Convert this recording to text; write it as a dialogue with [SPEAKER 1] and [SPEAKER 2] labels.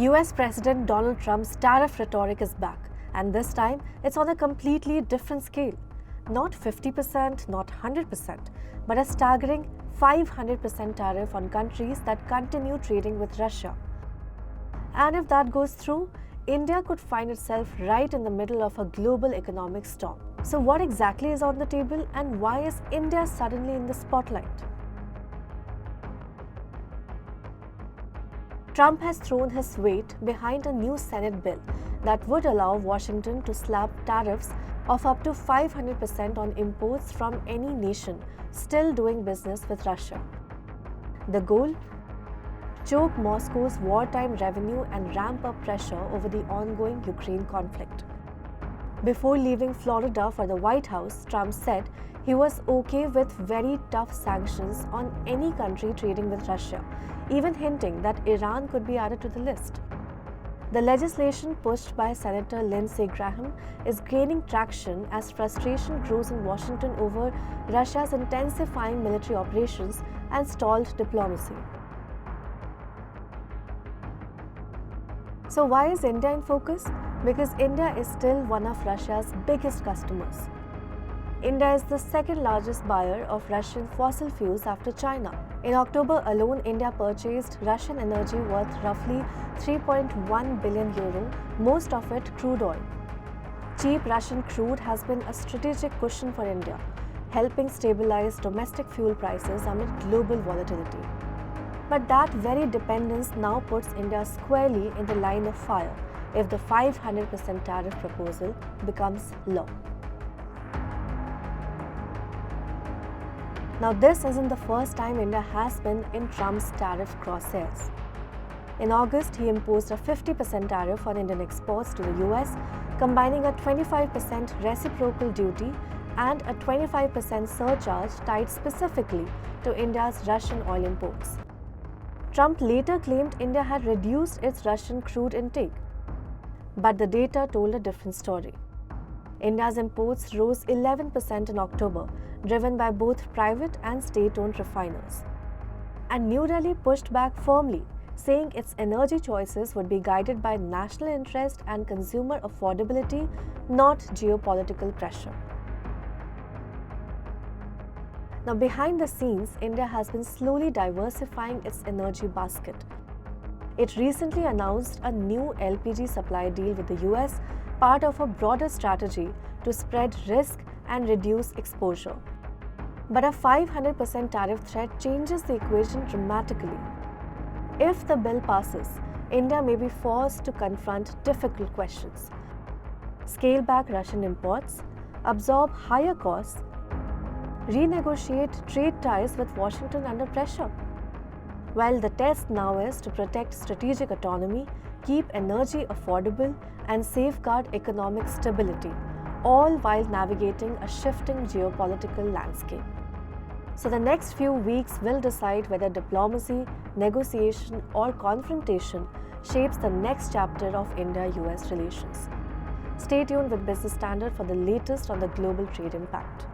[SPEAKER 1] US President Donald Trump's tariff rhetoric is back, and this time it's on a completely different scale. Not 50%, not 100%, but a staggering 500% tariff on countries that continue trading with Russia. And if that goes through, India could find itself right in the middle of a global economic storm. So what exactly is on the table, and why is India suddenly in the spotlight? Trump has thrown his weight behind a new Senate bill that would allow Washington to slap tariffs of up to 500% on imports from any nation still doing business with Russia. The goal? Choke Moscow's wartime revenue and ramp up pressure over the ongoing Ukraine conflict. Before leaving Florida for the White House, Trump said he was okay with very tough sanctions on any country trading with Russia, even hinting that Iran could be added to the list. The legislation pushed by Senator Lindsey Graham is gaining traction as frustration grows in Washington over Russia's intensifying military operations and stalled diplomacy. So why is India in focus? Because India is still one of Russia's biggest customers. India is the second largest buyer of Russian fossil fuels after China. In October alone, India purchased Russian energy worth roughly 3.1 billion euro, most of it crude oil. Cheap Russian crude has been a strategic cushion for India, helping stabilize domestic fuel prices amid global volatility. But that very dependence now puts India squarely in the line of fire if the 500% tariff proposal becomes law. Now, this isn't the first time India has been in Trump's tariff crosshairs. In August, he imposed a 50% tariff on Indian exports to the US, combining a 25% reciprocal duty and a 25% surcharge tied specifically to India's Russian oil imports. Trump later claimed India had reduced its Russian crude intake, but the data told a different story. India's imports rose 11% in October, driven by both private and state-owned refiners. And New Delhi pushed back firmly, saying its energy choices would be guided by national interest and consumer affordability, not geopolitical pressure. Now, behind the scenes, India has been slowly diversifying its energy basket. It recently announced a new LPG supply deal with the US, part of a broader strategy to spread risk and reduce exposure. But a 500% tariff threat changes the equation dramatically. If the bill passes, India may be forced to confront difficult questions. Scale back Russian imports, absorb higher costs, renegotiate trade ties with Washington under pressure. While the test now is to protect strategic autonomy, keep energy affordable, and safeguard economic stability, all while navigating a shifting geopolitical landscape. So the next few weeks will decide whether diplomacy, negotiation, or confrontation shapes the next chapter of India-US relations. Stay tuned with Business Standard for the latest on the global trade impact.